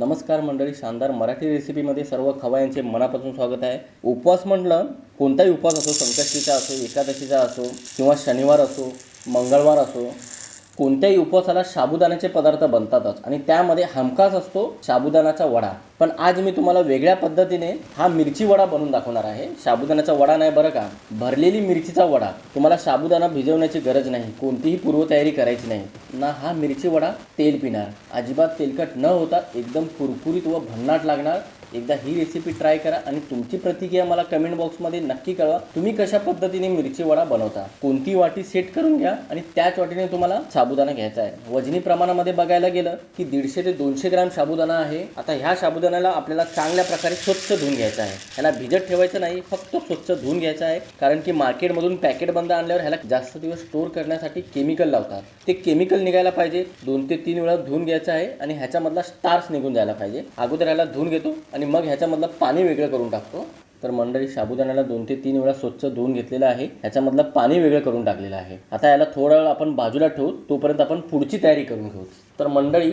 नमस्कार मंडळी, शानदार मराठी रेसिपीमध्ये सर्व खवय्यांचे मनापासून स्वागत आहे. उपवास म्हटलं कोणताही उपवास असो, संकष्टीचा असो, एकादशीचा असो किंवा शनिवार असो, मंगळवार असो, कोणत्याही उपवासाला साबुदाण्याचे पदार्थ बनतातच आणि त्यामध्ये हमखास असतो साबुदाण्याचा वडा. पण आज मी तुम्हाला वेगळ्या पद्धतीने हा मिरची वडा बनवून दाखवणार आहे. साबुदाण्याचा वडा नाही बरं का, भरलेली मिरचीचा वडा. तुम्हाला साबुदाणा भिजवण्याची गरज नाही, कोणतीही पूर्वतयारी करायची नाही ना. हा मिरची वडा तेल पिणार, अजिबात तेलकट न होता एकदम कुरकुरीत व भन्नाट लागणार. एकदा ही रेसिपी ट्राय करा आणि तुमची प्रतिक्रिया मला कमेंट बॉक्समध्ये नक्की कळवा. तुम्ही कशा पद्धतीने मिरची वडा बनवता. कोणती वाटी सेट करून घ्या आणि त्याच वाटीने तुम्हाला साबुदाणा घ्यायचा आहे. वजनी प्रमाणामध्ये बघायला गेलं की 150 ते 200 ग्रॅम साबुदाणा आहे. आता ह्या साबुदाण्याला आपल्याला चांगल्या प्रकारे स्वच्छ धुवून घ्यायचा आहे. ह्याला भिजत ठेवायचं नाही, फक्त स्वच्छ धुवून घ्यायचं आहे. कारण की मार्केटमधून पॅकेट बंद आणल्यावर ह्याला जास्त दिवस स्टोअर करण्यासाठी केमिकल लावतात. ते केमिकल निघायला पाहिजे. 2 ते 3 वेळा धुवून घ्यायचं आहे आणि ह्याच्यामधला स्टार्च निघून जायला पाहिजे. अगोदर ह्याला धुवून घेतो आणि मग ह्याच्यामधलं पाणी वेगळं करून टाकतो. तर मंडळी, साबुदाण्याला 2 ते 3 वेळा स्वच्छ धुवून घेतलेलं आहे. ह्याच्यामधलं पाणी वेगळं करून टाकलेलं आहे. आता याला थोडा वेळ आपण बाजूला ठेवू, तोपर्यंत आपण पुढची तयारी करून घेऊ. तर मंडळी,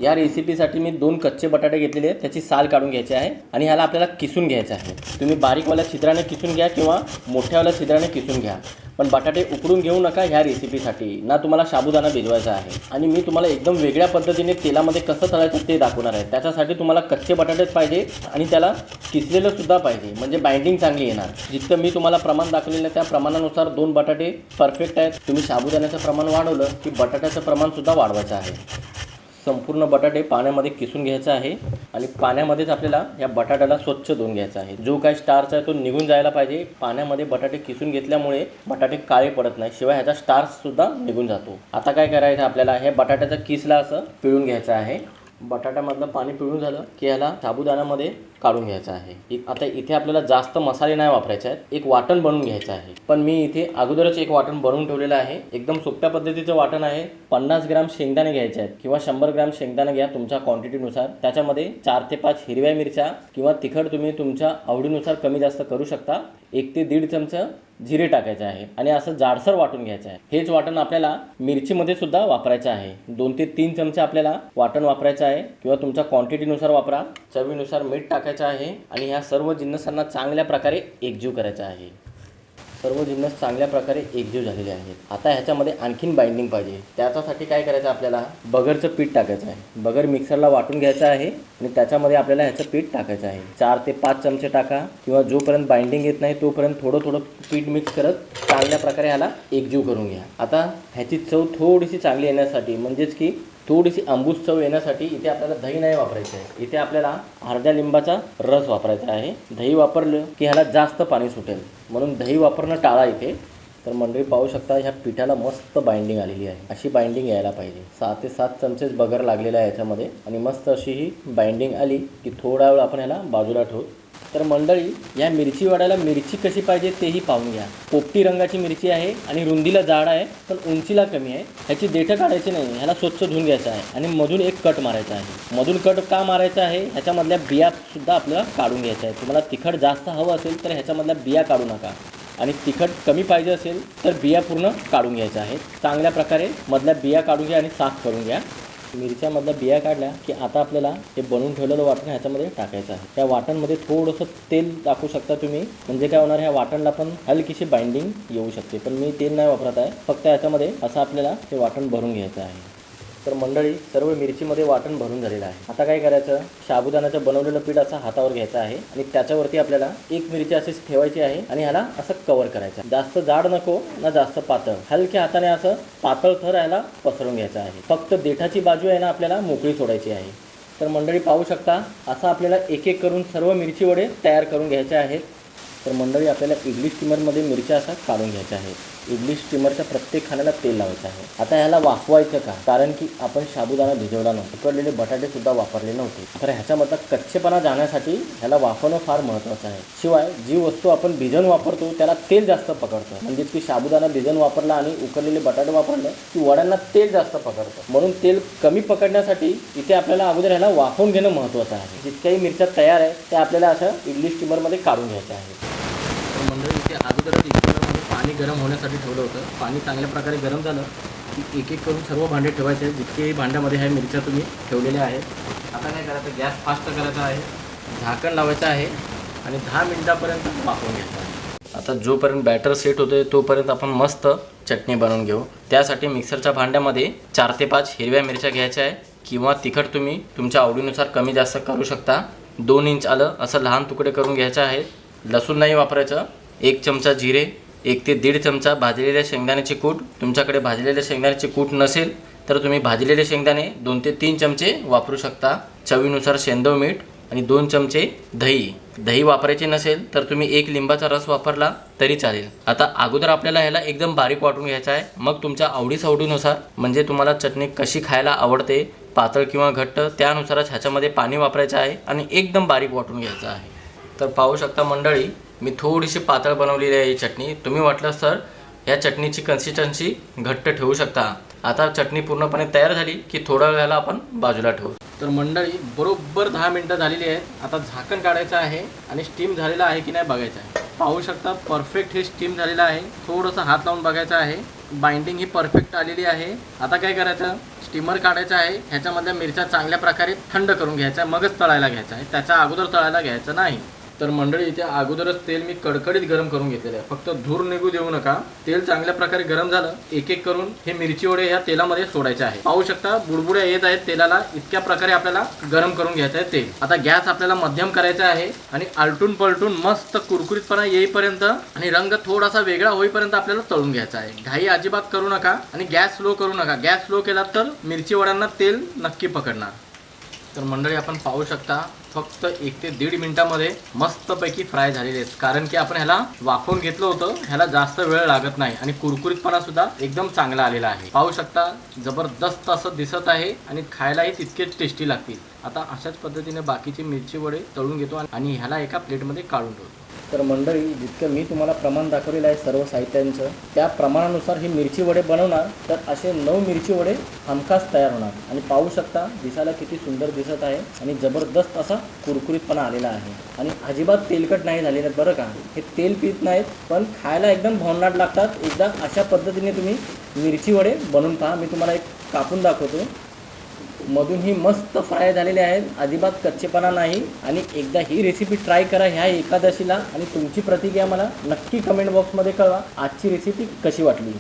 या रेसिपीसाठी मी 2 कच्चे बटाटे घेतलेले आहेत. त्याची साल काढून घ्यायची आहे आणि ह्याला आपल्याला किसून घ्यायचं आहे. तुम्ही बारीकवाल्या छिद्राने किसून घ्या किंवा मोठ्यावाल्या छिद्राने किसून घ्या, पण बटाटे उकडून घेऊ नका ह्या रेसिपीसाठी. ना तुम्हाला साबुदाणा भिजवायचा आहे. आणि मी तुम्हाला एकदम वेगळ्या पद्धतीने तेलामध्ये कसं तळायचं ते दाखवणार आहे. त्याच्यासाठी तुम्हाला कच्चे बटाटेच पाहिजे आणि त्याला किसलेलं सुद्धा पाहिजे, म्हणजे बाइंडिंग चांगली येणार. जितकं मी तुम्हाला प्रमाण दाखवलेलं आहे त्या प्रमाणानुसार 2 बटाटे परफेक्ट आहेत. तुम्ही साबुदाण्याचं प्रमाण वाढवलं की बटाट्याचं प्रमाणसुद्धा वाढवायचं आहे. संपूर्ण बटाटे पाण्यामध्ये किसून घ्यायचा आहे आणि पाण्यामध्येच आपल्याला या बटाट्याला स्वच्छ धुवून घ्यायचा आहे. जो काही स्टार्च आहे तो निघून जायला पाहिजे. पाण्यामध्ये बटाटे किसून घेतल्यामुळे बटाटे काळे पडत नाही, शिवाय ह्याचा स्टार्चसुद्धा निघून जातो. आता काय करायचं, आपल्याला हे बटाट्याचा किसला असं पिळून घ्यायचं आहे. बटाट्यामधलं पाणी पिळून झालं की ह्याला साबुदाण्यामध्ये काढून घ्यायचं आहे. आता इथे आपल्याला जास्त मसाले नाही वापरायचे आहेत. एक वाटण बनवून घ्यायचं आहे. पण मी इथे अगोदरच एक वाटण बनवून ठेवलेलं आहे. एकदम सोप्या पद्धतीचं वाटण आहे. 50 ग्रॅम शेंगदाणे घ्यायचे आहेत किंवा 100 ग्रॅम शेंगदाणे घ्या तुमच्या क्वांटिटीनुसार. त्याच्यामध्ये 4 ते 5 हिरव्या मिरच्या किंवा तिखट तुम्ही तुमच्या आवडीनुसार कमी जास्त करू शकता. 1 ते 1.5 चमचे जिरे टाकायचे आहे आणि असं जाडसर वाटून घ्यायचं आहे. हेच वाटण आपल्याला मिरचीमध्ये सुद्धा वापरायचं आहे. 2 ते 3 चमचे आपल्याला वाटण वापरायचं आहे किंवा तुमच्या क्वांटिटीनुसार वापरा. चवीनुसार मीठ टाकायचं आहे आणि ह्या सर्व जिन्नसांना चांगल्या प्रकारे एकजीव करायचा आहे. सर्व जिन्नस चांगल्या प्रकारे एकजीव झालेले आहेत. आता ह्याच्यामध्ये आणखीन बाइंडिंग पाहिजे. त्याच्यासाठी काय करायचं, आपल्याला बगरचं पीठ टाकायचं आहे. बगर मिक्सरला वाटून घ्यायचं आहे आणि त्याच्यामध्ये आपल्याला ह्याचं पीठ टाकायचं आहे. 4 ते 5 चमचे टाका किंवा जोपर्यंत बाइंडिंग येत नाही तोपर्यंत थोडं पीठ मिक्स करत चांगल्या प्रकारे ह्याला एकजीव करून घ्या. आता ह्याची चव थोडीशी चांगली येण्यासाठी, म्हणजेच की थोडीशी आंबूस चव येण्यासाठी इथे आपल्याला दही नाही वापरायचं आहे. इथे आपल्याला अर्ध्या लिंबाचा रस वापरायचा आहे. दही वापरलं की ह्याला जास्त पाणी सुटेल, म्हणून दही वापरणं टाळा इथे. तर मंडळी पाहू शकता, ह्या पिठाला मस्त बाइंडिंग आलेली आहे. अशी बाइंडिंग यायला पाहिजे. 6 ते 7 चमचेच बगर लागलेला आहे याच्यामध्ये आणि मस्त अशी ही बाइंडिंग आली की थोडा वेळ आपण ह्याला बाजूला ठेवू. तर मंडळी, या मिरची वड्याला मिरची कशी पाहिजे तेही पाहून घ्या. पोपटी रंगाची मिरची आहे आणि रुंदीला जाड आहे पण उंचीला कमी आहे. ह्याची देठं काढायची नाही, ह्याला स्वच्छ धुवून घ्यायचं आहे आणि मधून एक कट मारायचा आहे. मधून कट का मारायचा आहे, ह्याच्यामधल्या बियासुद्धा आपल्याला काढून घ्यायच्या आहे. तुम्हाला तिखट जास्त हवं असेल तर ह्याच्यामधल्या बिया काढू नका आणि तिखट कमी पाहिजे असेल तर बिया पूर्ण काढून घ्यायच्या आहेत. चांगल्या प्रकारे मधल्या बिया काढून घ्या आणि साफ करून घ्या. मिरच्यामधल्या बिया काढल्या की आता आपल्याला हे बनवून ठेवलेलं वाटण ह्याच्यामध्ये टाकायचं आहे. त्या वाटणमध्ये थोडंसं तेल टाकू शकता तुम्ही, म्हणजे काय होणार, ह्या वाटणला पण हलकीशी बाइंडिंग येऊ शकते. पण मी तेल नाही वापरत आहे, फक्त ह्याच्यामध्ये असं आपल्याला हे वाटण भरून घ्यायचं आहे. तर मंडळी, सर्व मिरचीमध्ये वाटण भरून झालेलं आहे. आता काय करायचं, साबुदाण्याचं बनवलेलं पीठ असं हातावर घ्यायचं आहे आणि त्याच्यावरती आपल्याला एक मिरची अशीच ठेवायची आहे आणि ह्याला असं कव्हर करायचं. जास्त जाड नको ना जास्त पातळ, हलक्या हाताने असं पातळ थर ह्याला पसरून घ्यायचं आहे. फक्त देठाची बाजू आहे ना आपल्याला मोकळी सोडायची आहे. तर मंडळी पाहू शकता, असं आपल्याला एक एक करून सर्व मिरची वडे तयार करून घ्यायचे आहेत. तर मंडळी, आपल्याला इडली स्टीमरमध्ये मिरच्या असा काढून घ्यायच्या आहेत. इडली स्टीमरच्या प्रत्येक खाण्याला तेल लावायचं आहे. आता ह्याला वाफवायचं का, कारण की आपण साबुदाणा भिजवला नव्हता, उकडलेले बटाटेसुद्धा वापरले नव्हते. तर ह्याच्यामधला कच्चेपणा जाण्यासाठी ह्याला वाफवणं फार महत्त्वाचं आहे. शिवाय जी वस्तू आपण भिजवून वापरतो त्याला तेल जास्त पकडतं. म्हणजे की साबुदाणा भिजवून वापरला आणि उकडलेले बटाटे वापरले की वड्यांना तेल जास्त पकडतं. म्हणून तेल कमी पकडण्यासाठी इथे आपल्याला अगोदर ह्याला वाफवून घेणं महत्त्वाचं आहे. जितक्याही मिरच्या तयार आहे त्या आपल्याला असं इडली स्टीमरमध्ये काढून घ्यायच्या आहेत. मंडळी, इथे अगोदरच स्टीमरमध्ये पाणी गरम होण्यासाठी ठेवलं होतं. पाणी चांगल्या प्रकारे गरम झालं की एक एक करून सर्व भांडे ठेवायचे. जितकेही भांड्यामध्ये ह्या मिरच्या तुम्ही ठेवलेल्या आहेत आता काय करायचं, गॅस फास्ट करायचा आहे, झाकण लावायचं आहे आणि 10 मिनिटापर्यंत वाफवून घ्यायचं आहे. आता जोपर्यंत बॅटर सेट होते तोपर्यंत आपण मस्त चटणी बनवून घेऊ. त्यासाठी मिक्सरच्या भांड्यामध्ये 4 ते 5 हिरव्या मिरच्या घ्यायच्या आहे किंवा तिखट तुम्ही तुमच्या आवडीनुसार कमी जास्त करू शकता. 2 इंच आलं असं लहान तुकडे करून घ्यायचं आहे. लसूण नाही वापरायचं. 1 चमचा जिरे, 1 ते 1.5 चमचा भाजलेल्या शेंगदाण्याचे कूट. तुमच्याकडे भाजलेल्या शेंगदाण्याचे कूट नसेल तर तुम्ही भाजलेले शेंगदाणे 2 ते 3 चमचे वापरू शकता. चवीनुसार शेंदव मीठ आणि 2 चमचे दही. दही वापरायचे नसेल तर तुम्ही 1 लिंबाचा रस वापरला तरी चालेल. आता अगोदर आपल्याला ह्याला एकदम बारीक वाटून घ्यायचा आहे. मग तुमच्या आवडीनुसार म्हणजे तुम्हाला चटणी कशी खायला आवडते, पातळ किंवा घट्ट, त्यानुसारच ह्याच्यामध्ये पाणी वापरायचं आहे आणि एकदम बारीक वाटून घ्यायचं आहे. तर पाहू शकता मंडळी, मी थोडीशी पातळ बनवलेली आहे ही चटणी. तुम्ही वाटलं तर या चटणीची कन्सिस्टन्सी घट्ट ठेवू शकता. आता चटणी पूर्णपणे तयार झाली की थोड्या वेळाला आपण बाजूला ठेवू. तर मंडळी बरोबर 10 मिनटं झालेली आहेत. आता झाकण काढायचं आहे आणि स्टीम झालेला आहे की नाही बघायचं आहे. पाहू शकता परफेक्ट हे स्टीम झालेलं आहे. थोडंसं हात लावून बघायचं आहे. बाइंडिंग ही परफेक्ट आलेली आहे. आता काय करायचं, स्टीमर काढायचं आहे. ह्याच्यामधल्या मिरच्या चांगल्या प्रकारे थंड करून घ्यायच्या, मगच तळायला घ्यायचं आहे. त्याच्या अगोदर तळायला घ्यायचं नाही. तर मंडळी इथे अगोदरच तेल मी कडकडीत गरम करून घेतलेलं आहे. फक्त धूर निघू देऊ नका. तेल चांगल्या प्रकारे गरम झालं, एक एक करून हे मिरची वडे ह्या तेलामध्ये सोडायचे आहे. पाहू शकता बुडबुड्या येत आहेत तेलाला. इतक्या प्रकारे आपल्याला गरम करून घ्यायचं आहे तेल. आता गॅस आपल्याला मध्यम करायचा आहे आणि आलटून पलटून मस्त कुरकुरीतपणा येईपर्यंत आणि रंग थोडासा वेगळा होईपर्यंत आपल्याला तळून घ्यायचा आहे. घाई अजिबात करू नका आणि गॅस स्लो करू नका. गॅस स्लो केला तर मिरची वड्यांना तेल नक्की पकडणार. तर मंडळी आपण पाहू शकता फक्त 1 ते 1.5 मिनिटामध्ये मस्तपैकी फ्राय झालेले आहेत. कारण की आपण ह्याला वाफवून घेतलं होतं. ह्याला जास्त वेळ लागत नाही आणि कुरकुरीतपणा सुद्धा एकदम चांगला आलेला आहे. पाहू शकता जबरदस्त असं दिसत आहे आणि खायलाही तितकेच टेस्टी लागतील. आता अशाच पद्धतीने बाकीचे मिरची वडे तळून घेतो आणि ह्याला एका प्लेटमध्ये काढून ठेवतो. तर मंडळी जितकं मी तुम्हाला प्रमाण दाखवलेलं आहे सर्व साहित्यांचं, त्या प्रमाणानुसार ही मिरची वडे बनवणार तर असे 9 मिरची वडे हमखास तयार होणार. आणि पाहू शकता दिसायला किती सुंदर दिसत आहे आणि जबरदस्त असा कुरकुरीतपणा आलेला आहे आणि अजिबात तेलकट नाही झालेलं आहे बरं का. हे तेल पीत नाहीत पण खायला एकदम भन्नाट लागतात. एकदा अशा पद्धतीने तुम्ही मिरची वडे बनवून पहा. मी तुम्हाला एक कापून दाखवतो. मधूनही मस्त फ्राय झालेले आहेत, अजिबात कच्चेपणा नाही. आणि एकदा ही रेसिपी ट्राय करा ह्या एकादशीला आणि तुमची प्रतिक्रिया मला नक्की कमेंट बॉक्समध्ये कळवा. आजची रेसिपी कशी वाटली.